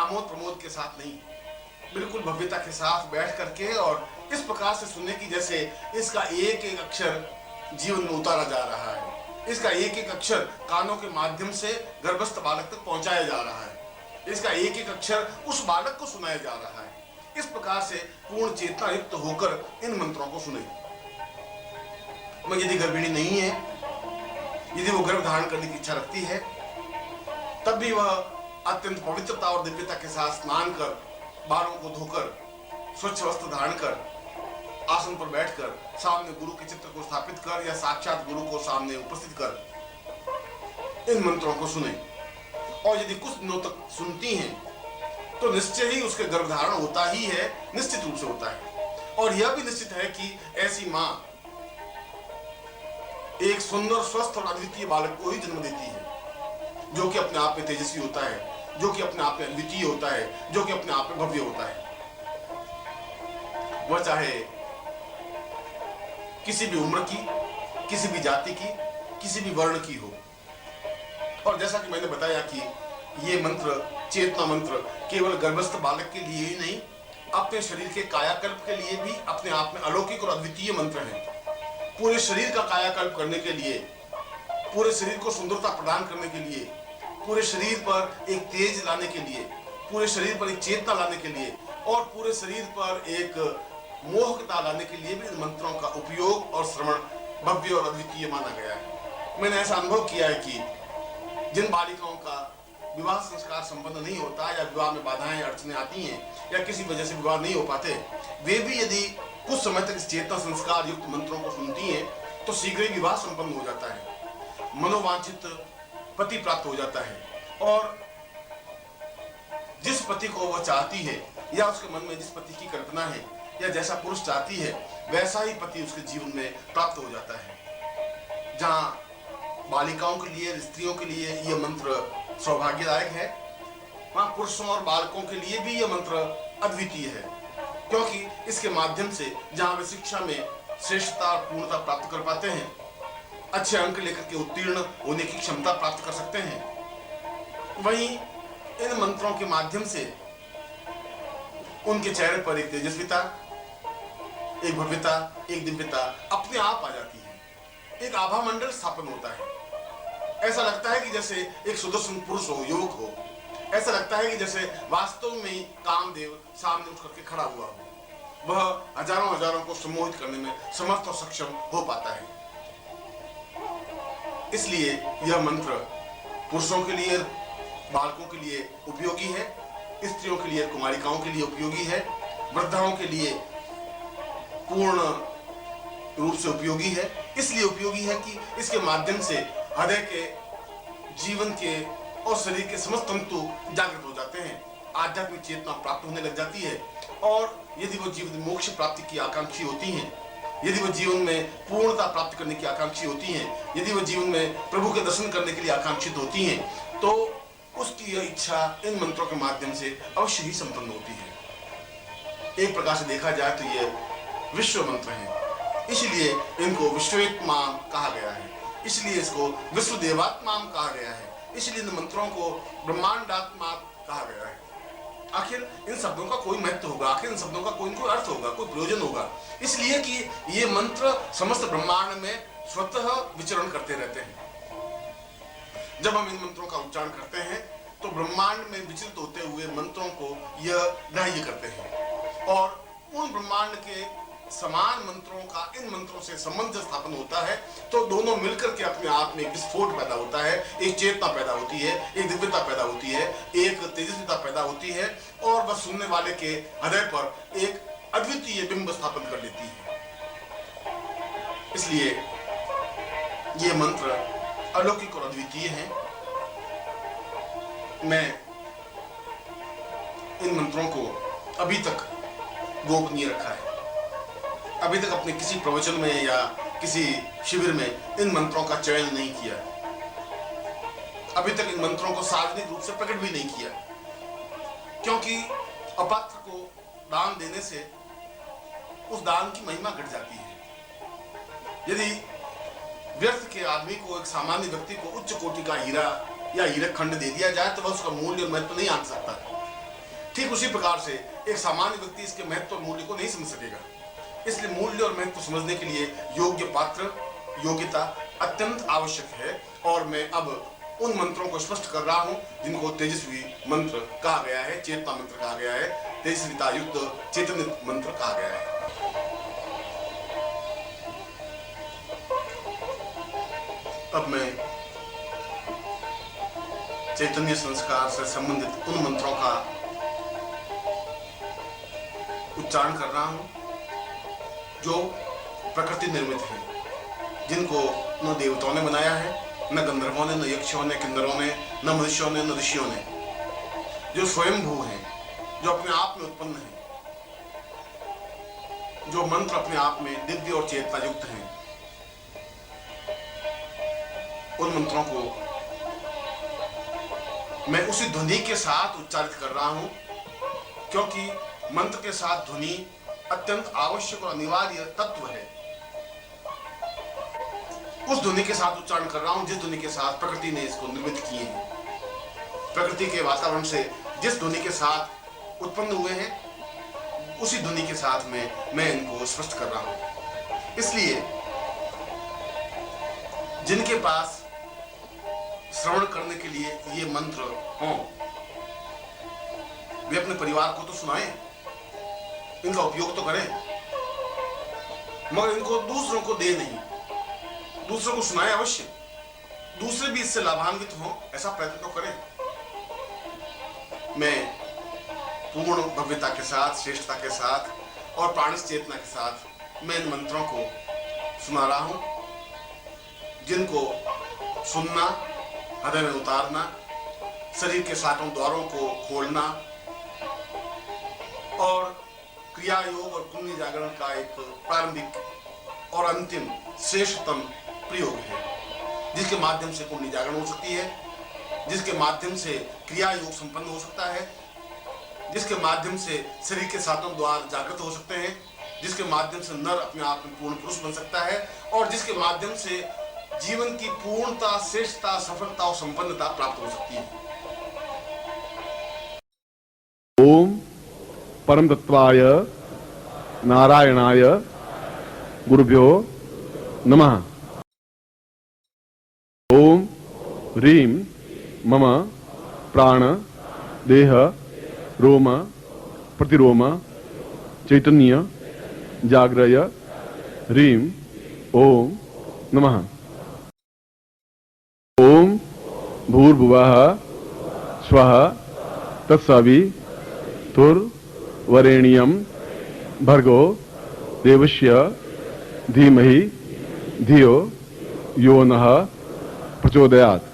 आमोद प्रमोद के साथ नहीं, बिल्कुल भव्यता के साथ बैठ करके और इस प्रकार से सुनने की जैसे इसका एक एक अक्षर जीवन में उतारा जा रहा है, इसका एक एक अक्षर कानों के माध्यम से गर्भस्थ बालक तक पहुंचाया जा रहा है, इसका एक एक अक्षर उस बालक को सुनाया जा रहा है। इस प्रकार से पूर्ण चेतना युक्त होकर इन मंत्रों को सुने। मैं यदि गर्भिणी नहीं है, यदि वो गर्भ धारण करने की इच्छा रखती है, तब भी वह अत्यंत पवित्रता और दिव्यता के साथ स्नान कर, बालों को धोकर, स्वच्छ वस्त्र धारण कर, आसन पर बैठकर सामने गुरु के चित्र को स्थापित कर या साक्षात गुरु को सामने उपस्थित कर इन मंत्रों को सुने। और यदि कुछ दिनों तक सुनती हैं तो निश्चय ही उसके गर्भधारण होता ही है, निश्चित रूप से होता है। और यह भी निश्चित है कि ऐसी मां एक सुंदर, स्वस्थ और अद्वितीय बालक को ही जन्म देती है, जो कि अपने आप में तेजस्वी होता है, जो कि अपने आप में अद्वितीय होता है, जो कि अपने आप में भव्य होता है। वह चाहे किसी भी उम्र की, किसी भी जाति की, किसी भी वर्ण की हो। और जैसा कि मैंने बताया कि ये मंत्र, चेतना मंत्र, केवल गर्भस्थ बालक के लिए ही नहीं, अपने शरीर के कायाकल्प के लिए भी अपने आप में अलौकिक और अद्वितीय मंत्र हैं। पूरे शरीर का कायाकल्प करने के लिए, पूरे शरीर को सुंदरता प्रदान करने के लिए, पूरे शरीर पर एक तेज लाने के लिए, पूरे शरीर पर एक चेतना लाने के लिए और पूरे शरीर पर एक मोहकता लाने के लिए भी इन मंत्रों का उपयोग और श्रवण भव्य और अद्वितीय माना गया है। मैंने ऐसा अनुभव किया है कि जिन बालिकाओं का विवाह संस्कार संपन्न नहीं होता या विवाह में बाधाएं अड़चने आती हैं या किसी वजह से विवाह नहीं हो पाते, वे भी यदि कुछ समय तक इस चेतना संस्कार युक्त मंत्रों को सुनती हैं तो शीघ्र ही विवाह संपन्न हो जाता है, मनोवांछित पति प्राप्त हो जाता है और जिस पति को वह चाहती है या उसके मन में जिस पति की कल्पना है या जैसा पुरुष चाहती है वैसा ही पति उसके जीवन में प्राप्त हो जाता है। जहाँ बालिकाओं के लिए, स्त्रियों के लिए यह मंत्र सौभाग्यदायक है, वहाँ पुरुषों और बालकों के लिए भी यह मंत्र अद्वितीय है, क्योंकि इसके माध्यम से जहाँ वे शिक्षा में श्रेष्ठता और पूर्णता प्राप्त कर पाते हैं, अच्छे अंक लेकर के उत्तीर्ण होने की क्षमता प्राप्त कर सकते हैं, वहीं इन मंत्रों के माध्यम से उनके चेहरे पर एक तेजस्विता, एक भव्यता, एक दिव्यता अपने आप आ जाती है, एक आभा मंडल स्थापन होता है। ऐसा लगता है कि जैसे एक सुदर्शन पुरुष हो, युवक हो, ऐसा लगता है कि जैसे वास्तव में ही कामदेव सामने उठ करके खड़ा हुआ हो, वह हजारों हजारों को सम्मोहित करने में समर्थ और सक्षम हो पाता है। इसलिए यह मंत्र पुरुषों के लिए, बालकों के लिए उपयोगी है, स्त्रियों के लिए, कुमारिकाओं के लिए उपयोगी है, वृद्धाओं के लिए पूर्ण रूप से उपयोगी है। इसलिए उपयोगी है कि इसके माध्यम से हृदय के, जीवन के और शरीर के समस्त तंतु जागृत हो जाते हैं, आध्यात्मिक चेतना प्राप्त होने लग जाती है और यदि वो जीवन मोक्ष प्राप्ति की आकांक्षी होती हैं, यदि वो जीवन में पूर्णता प्राप्त करने की आकांक्षी होती हैं, यदि वो जीवन में प्रभु के दर्शन करने के लिए आकांक्षित होती हैं, तो उसकी यह इच्छा इन मंत्रों के माध्यम से अवश्य ही संपन्न होती है। एक प्रकार से देखा जाए तो ये विश्व मंत्र हैं, इसलिए इनको विश्वेत्मा कहा गया है, इसलिए इसको विश्व देवात्मा कहा गया है, इसलिए इन मंत्रों को ब्रह्मांडात्मा कहा गया है। आखिर इन शब्दों का कोई महत्व होगा, आखिर इन शब्दों का कोई अर्थ होगा, कोई प्रयोजन होगा, इसलिए कि ये मंत्र समस्त ब्रह्मांड में स्वतः विचरण करते रहते हैं। जब हम इन मंत्रों का उच्चारण करते हैं तो ब्रह्मांड में विचलित होते हुए मंत्रों को यह ग्राह्य करते हैं और उन ब्रह्मांड के समान मंत्रों का इन मंत्रों से संबंध स्थापन होता है, तो दोनों मिलकर के अपने आप में एक विस्फोट पैदा होता है, एक चेतना पैदा होती है, एक दिव्यता पैदा होती है, एक तेजस्विता पैदा होती है और वह सुनने वाले के हृदय पर एक अद्वितीय बिंब स्थापन कर लेती है। इसलिए ये मंत्र अलौकिक और अद्वितीय हैं। मैं इन मंत्रों को अभी तक गोपनीय रखा है, अभी तक अपने किसी प्रवचन में या किसी शिविर में इन मंत्रों का चयन नहीं किया, अभी तक इन मंत्रों को सार्वजनिक रूप से प्रकट भी नहीं किया, क्योंकि अपात्र को दान देने से उस दान की महिमा घट जाती है। यदि व्यर्थ के आदमी को, एक सामान्य व्यक्ति को उच्च कोटि का हीरा या हीरक खंड दे दिया जाए तो वह उसका मूल्य और महत्व नहीं आंक सकता। ठीक उसी प्रकार से एक सामान्य व्यक्ति इसके महत्व और मूल्य को नहीं समझ सकेगा। इसलिए मूल्य और महत्व समझने के लिए योग्य पात्र, योग्यता अत्यंत आवश्यक है। और मैं अब उन मंत्रों को स्पष्ट कर रहा हूं जिनको तेजस्वी मंत्र कहा गया है, चेतना मंत्र कहा गया है, तेजस्विता युक्त चैतन्य मंत्र कहा गया है। अब मैं चैतन्य संस्कार से संबंधित उन मंत्रों का उच्चारण कर रहा हूं जो प्रकृति निर्मित है, जिनको न देवताओं ने बनाया है, न गंधर्वों ने, न यक्षों ने, किन्नरों ने, न मनुष्यों ने, न ऋषियों ने, जो स्वयंभू हैं, जो अपने आप में उत्पन्न हैं, जो मंत्र अपने आप में दिव्य और चेतना युक्त हैं। उन मंत्रों को मैं उसी ध्वनि के साथ उच्चारित कर रहा हूं, क्योंकि मंत्र के साथ ध्वनि अत्यंत आवश्यक और अनिवार्य तत्व है। उस ध्वनि के साथ उच्चारण कर रहा हूं जिस ध्वनि के साथ प्रकृति ने इसको निर्मित किए हैं। प्रकृति के वातावरण से जिस ध्वनि के साथ उत्पन्न हुए हैं, उसी ध्वनि के साथ में मैं इनको स्पष्ट कर रहा हूं। इसलिए जिनके पास श्रवण करने के लिए ये मंत्र हों, वे अपने परिवार को तो सुनाएं, इनका उपयोग तो करें, मगर इनको दूसरों को दे नहीं। दूसरों को सुनाएं अवश्य, दूसरे भी इससे लाभान्वित हों, ऐसा प्रयत्न तो करें। मैं पूर्ण भव्यता के साथ, श्रेष्ठता के साथ और प्राणिक चेतना के साथ मैं इन मंत्रों को सुना रहा हूं, जिनको सुनना, हृदय में उतारना, शरीर के सातों द्वारों को खोलना और क्रिया योग और कुंडली जागरण का एक प्रारंभिक और अंतिम श्रेष्ठतम प्रयोग है, जिसके माध्यम से कुंडली जागरण हो सकती है, जिसके माध्यम से क्रिया योग संपन्न हो सकता है, जिसके माध्यम से शरीर के सातों द्वार जागृत हो सकते हैं, जिसके माध्यम से नर अपने आप में पूर्ण पुरुष बन सकता है और जिसके माध्यम से जीवन की पूर्णता, श्रेष्ठता, सफलता और संपन्नता प्राप्त हो सकती है। ओम परम तत्वाय नारायणाय गुरुभ्यो नमः। ओम ह्रीं मम प्राण देह रोम प्रतिरोम चैतन्य जाग्रय ह्रीं ओम नमः। ओम भूर्भुवः स्वः तत्सवितुर्वरेण्यं भर्गो देवस्य धीमहि धियो यो नः प्रचोदयात्।